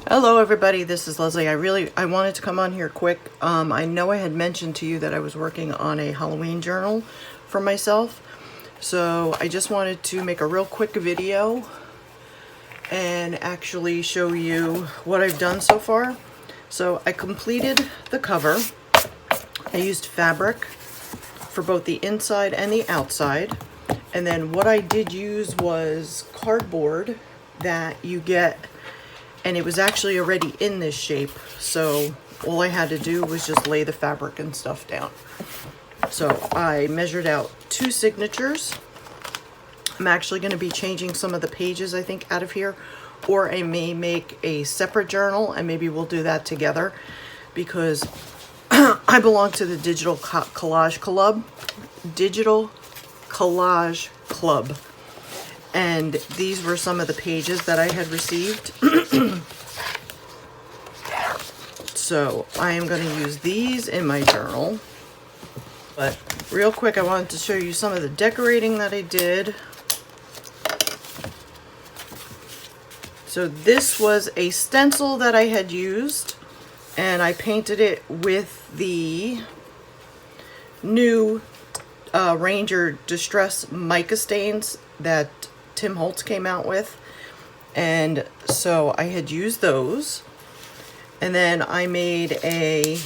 Hello everybody, this is Leslie. I wanted to come on here quick. I know I had mentioned to you that I was working on a Halloween journal for myself. So I just wanted to make a real quick video and actually show you what I've done so far. So I completed the cover. I used fabric for both the inside and the outside. And then what I did use was cardboard that you get, and it was actually already in this shape, so all I had to do was just lay the fabric and stuff down. So I measured out 2 signatures. I'm actually going to be changing some of the pages, I think, out of here, or I may make a separate journal and maybe we'll do that together, because I belong to the Digital Collage Club. Digital Collage Club. And these were some of the pages that I had received. So I am going to use these in my journal. But real quick, I wanted to show you some of the decorating that I did. So this was a stencil that I had used, and I painted it with the new Ranger Distress mica stains that Tim Holtz came out with, and so I had used those, and then I made a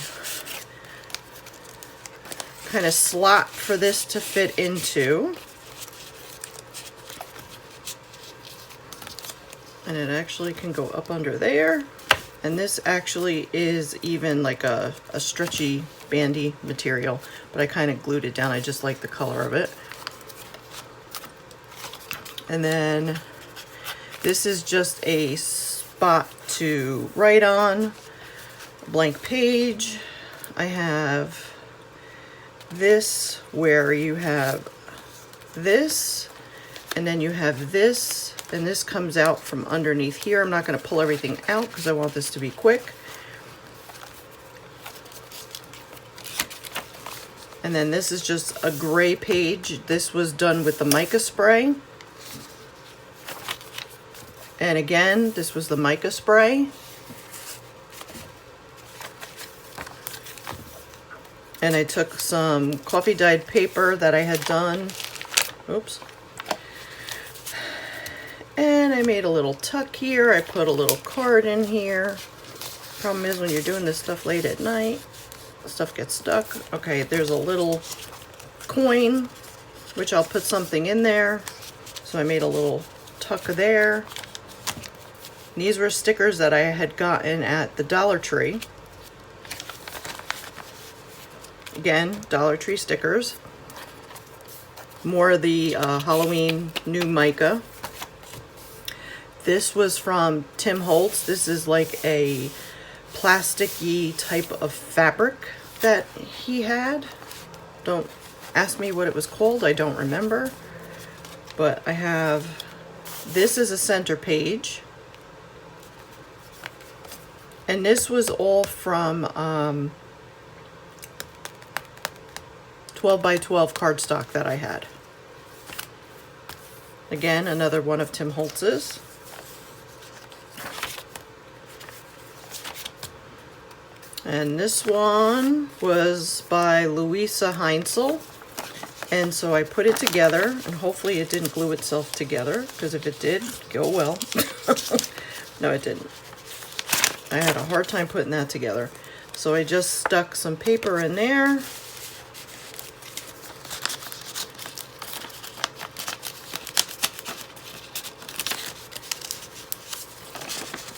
kind of slot for this to fit into, and it actually can go up under there, and this actually is even like a stretchy bandy material, but I kind of glued it down. I just like the color of it. And then this is just a spot to write on, a blank page. I have this where you have this, and then you have this, and this comes out from underneath here. I'm not going to pull everything out because I want this to be quick. And then this is just a gray page. This was done with the mica spray. And again, this was the mica spray. And I took some coffee dyed paper that I had done. Oops. And I made a little tuck here. I put a little card in here. Problem is, when you're doing this stuff late at night, stuff gets stuck. Okay, there's a little coin, which I'll put something in there. So I made a little tuck there. These were stickers that I had gotten at the Dollar Tree. Again, Dollar Tree stickers. More of the Halloween new mica. This was from Tim Holtz. This is like a plasticky type of fabric that he had. Don't ask me what it was called, I don't remember. But I have, this is a center page. And this was all from 12 by 12 cardstock that I had. Again, another one of Tim Holtz's. And this one was by Louisa Heinzel. And so I put it together, and hopefully it didn't glue itself together, because if it did, go well. No, it didn't. I had a hard time putting that together. So I just stuck some paper in there.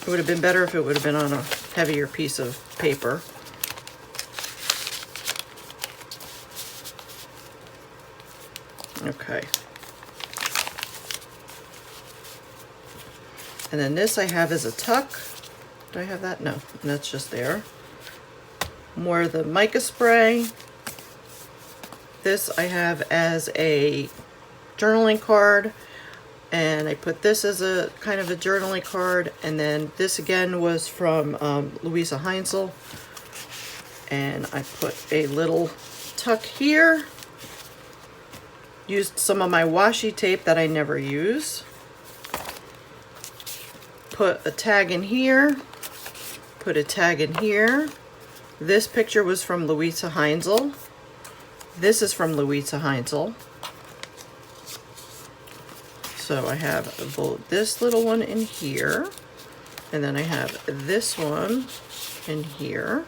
It would have been better if it would have been on a heavier piece of paper. Okay. And then this I have as a tuck. Do I have that? No, that's just there. More of the mica spray. This I have as a journaling card, and I put this as a kind of a journaling card, and then this again was from Louisa Heinzel, and I put a little tuck here. Used some of my washi tape that I never use. put a tag in here, put a tag in here. This picture was from Louisa Heinzel. This is from Louisa Heinzel. So I have this little one in here, and then I have this one in here.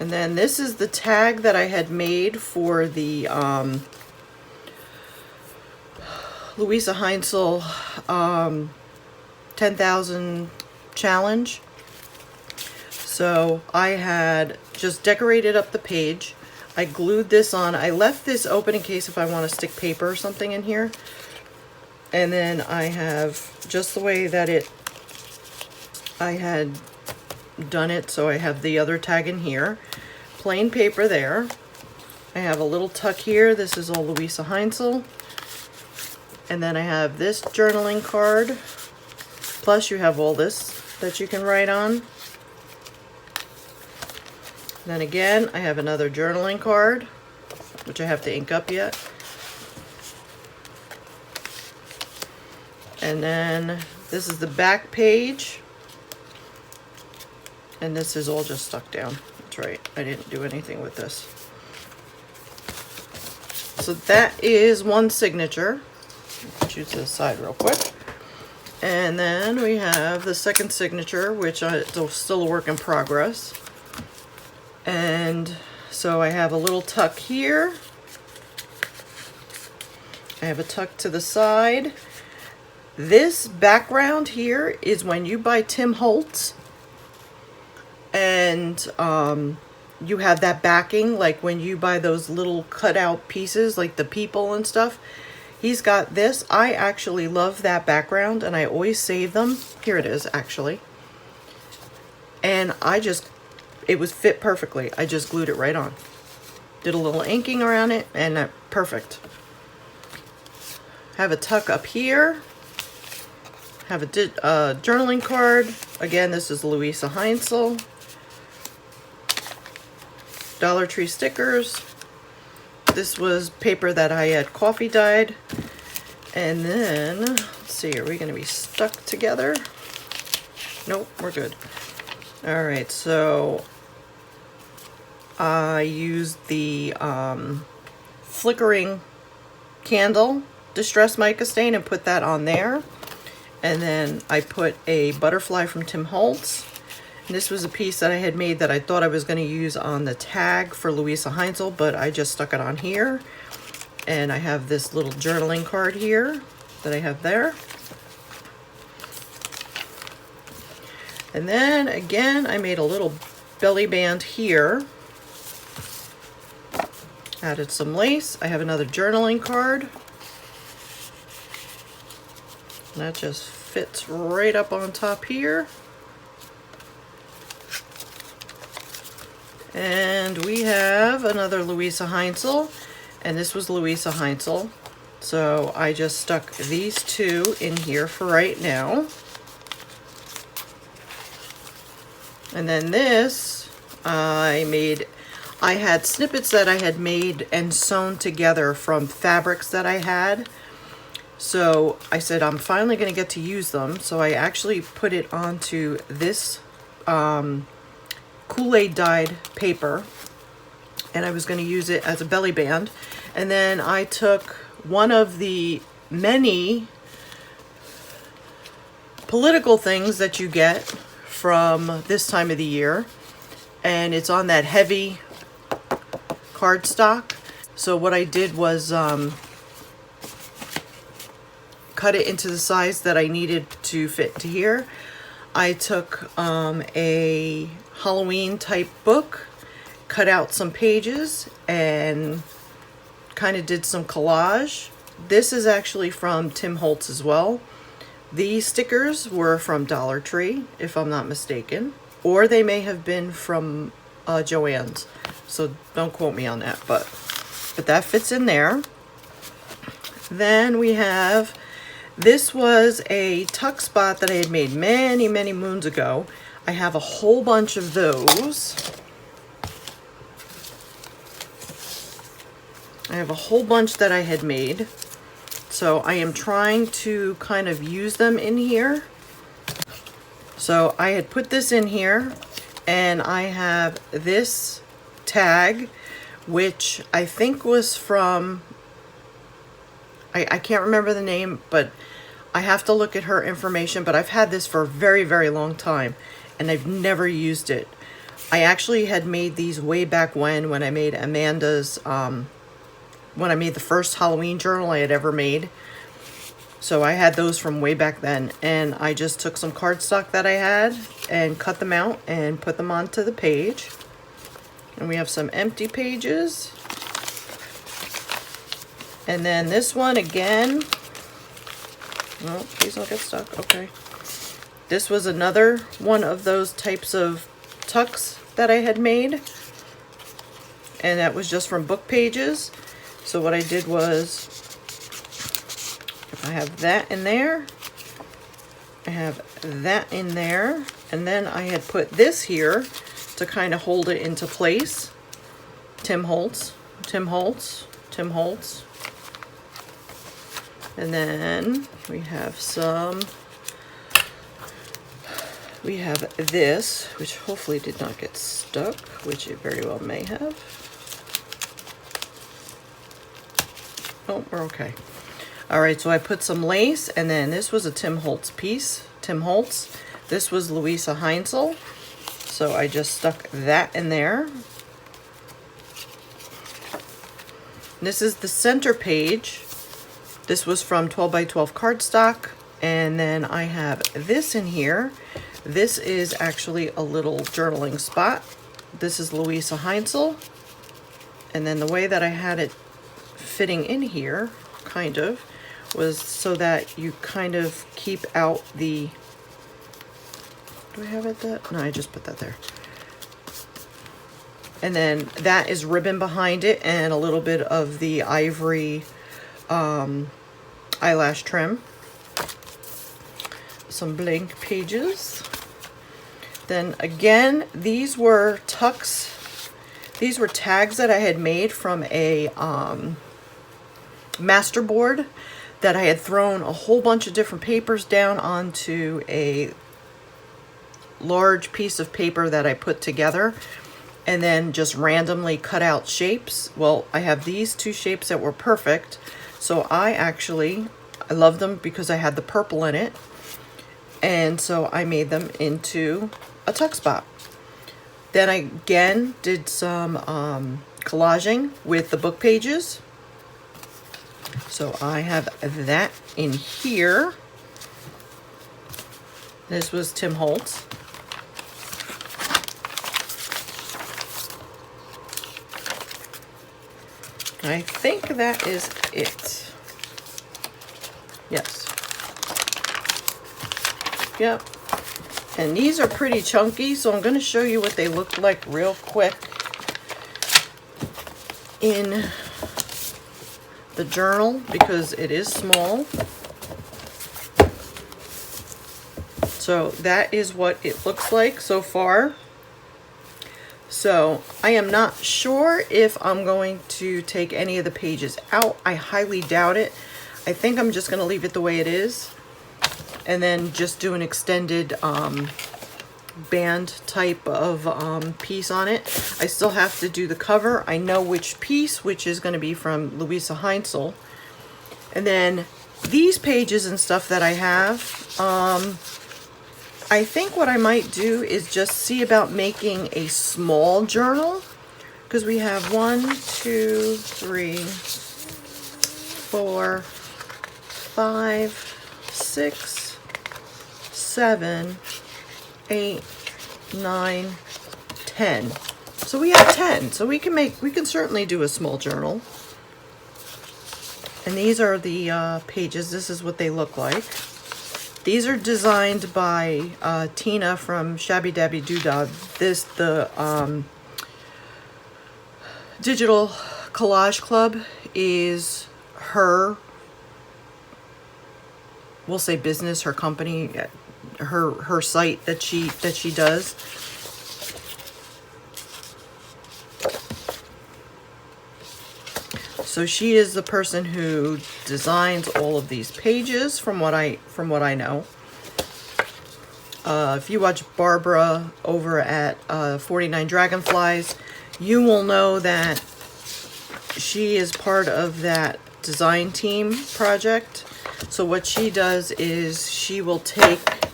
And then this is the tag that I had made for the Louisa Heinzel 10,000 challenge. So I had just decorated up the page. I glued this on. I left this open in case if I want to stick paper or something in here. And then I have just the way that I had done it. So I have the other tag in here. Plain paper there. I have a little tuck here. This is all Louisa Heinzel. And then I have this journaling card. Plus you have all this that you can write on. Then again, I have another journaling card, which I have to ink up yet. And then this is the back page. And this is all just stuck down. That's right, I didn't do anything with this. So that is one signature. Put you to the side real quick. And then we have the second signature, which is still a work in progress. And so I have a little tuck here. I have a tuck to the side. This background here is when you buy Tim Holtz and you have that backing, like when you buy those little cutout pieces, like the people and stuff. He's got this. I actually love that background and I always save them. Here it is, actually. And it was fit perfectly. I just glued it right on. Did a little inking around it and perfect. Have a tuck up here. Have a journaling card. Again, this is Louisa Heinzel. Dollar Tree stickers. This was paper that I had coffee dyed. And then, let's see, are we going to be stuck together? Nope, we're good. All right, so I used the flickering candle distress mica stain and put that on there. And then I put a butterfly from Tim Holtz. And this was a piece that I had made that I thought I was going to use on the tag for Louisa Heinzel, but I just stuck it on here. And I have this little journaling card here that I have there. And then again, I made a little belly band here. Added some lace. I have another journaling card. And that just fits right up on top here. And we have another Louisa Heinzel, and this was Louisa Heinzel. So I just stuck these two in here for right now. And then this, I had snippets that I had made and sewn together from fabrics that I had. So I said, I'm finally going to get to use them. So I actually put it onto this Kool-Aid dyed paper, and I was going to use it as a belly band. And then I took one of the many political things that you get from this time of the year, and it's on that heavy cardstock. So what I did was cut it into the size that I needed to fit to here. I took a Halloween type book, cut out some pages, and kind of did some collage. This is actually from Tim Holtz as well. These stickers were from Dollar Tree, if I'm not mistaken, or they may have been from Joann's, so don't quote me on that, but that fits in there. Then we have, this was a tuck spot that I had made many moons ago. I have a whole bunch of those. I have a whole bunch that I had made. So I am trying to kind of use them in here. So I had put this in here, and I have this tag, which I think was from, I can't remember the name, but I have to look at her information, but I've had this for a very, very long time, and I've never used it. I actually had made these way back when I made Amanda's, when I made the first Halloween journal I had ever made. So I had those from way back then, and I just took some cardstock that I had and cut them out and put them onto the page. And we have some empty pages. And then this one again, oh, please don't get stuck, okay. This was another one of those types of tucks that I had made, and that was just from book pages. So what I did was, if I have that in there, I have that in there, and then I had put this here to kind of hold it into place. Tim Holtz, Tim Holtz, Tim Holtz. And then we have some, we have this, which hopefully did not get stuck, which it very well may have. Oh, we're okay. All right, so I put some lace, and then this was a Tim Holtz piece, Tim Holtz. This was Louisa Heinzel, so I just stuck that in there. This is the center page. This was from 12 by 12 cardstock, and then I have this in here. This is actually a little journaling spot. This is Louisa Heinzel, and then the way that I had it fitting in here, kind of, was so that you kind of keep out the, do I have it that? No, I just put that there. And then that is ribbon behind it and a little bit of the ivory eyelash trim. Some blank pages. Then again, these were tucks. These were tags that I had made from a master board that I had thrown a whole bunch of different papers down onto a large piece of paper that I put together, and then just randomly cut out shapes. Well, I have these two shapes that were perfect, so I love them because I had the purple in it, and so I made them into a tuck spot. Then I again did some collaging with the book pages. So I have that in here. This was Tim Holtz. I think that is it. Yes. Yep. And these are pretty chunky, so I'm going to show you what they look like real quick in the journal, because it is small. So that is what it looks like so far. So I am not sure if I'm going to take any of the pages out. I highly doubt it. I think I'm just going to leave it the way it is, and then just do an extended band type of piece on it. I still have to do the cover. I know which piece, which is going to be from Louisa Heinzel. And then these pages and stuff that I have, I think what I might do is just see about making a small journal, because we have 1, 2, 3, 4, 5, 6, 7, 8, 9, 10. So we have 10. So we can certainly do a small journal. And these are the pages. This is what they look like. These are designed by Tina from Shabby Dabby Doodah. The Digital Collage Club is her, we'll say business, her company, her site that she does. So she is the person who designs all of these pages, from what I know. If you watch Barbara over at 49 Dragonflies, you will know that she is part of that design team project. So what she does is she will take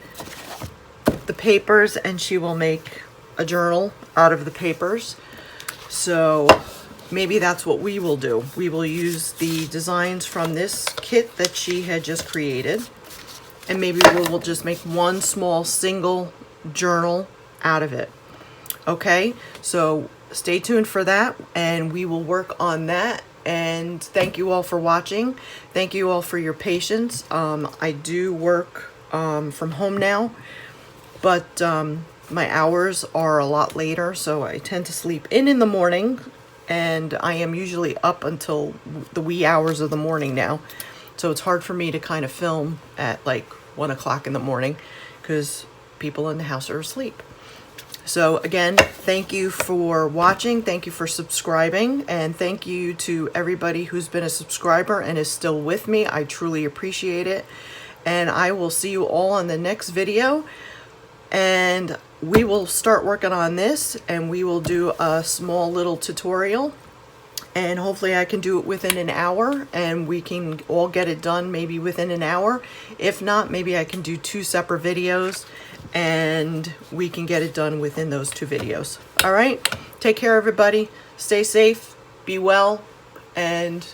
the papers and she will make a journal out of the papers. So maybe that's what we will do. We will use the designs from this kit that she had just created, and maybe we'll just make one small single journal out of it. Okay, so stay tuned for that, and we will work on that. And thank you all for watching. Thank you all for your patience. I do work from home now, but my hours are a lot later, so I tend to sleep in the morning, and I am usually up until the wee hours of the morning now. So it's hard for me to kind of film at like 1 o'clock in the morning because people in the house are asleep. So again, thank you for watching, thank you for subscribing, and thank you to everybody who's been a subscriber and is still with me. I truly appreciate it. And I will see you all on the next video. And we will start working on this, and we will do a small little tutorial. And hopefully I can do it within an hour, and we can all get it done maybe within an hour. If not, maybe I can do 2 separate videos, and we can get it done within those 2 videos. All right, take care everybody, stay safe, be well, and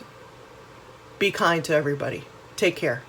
be kind to everybody. Take care.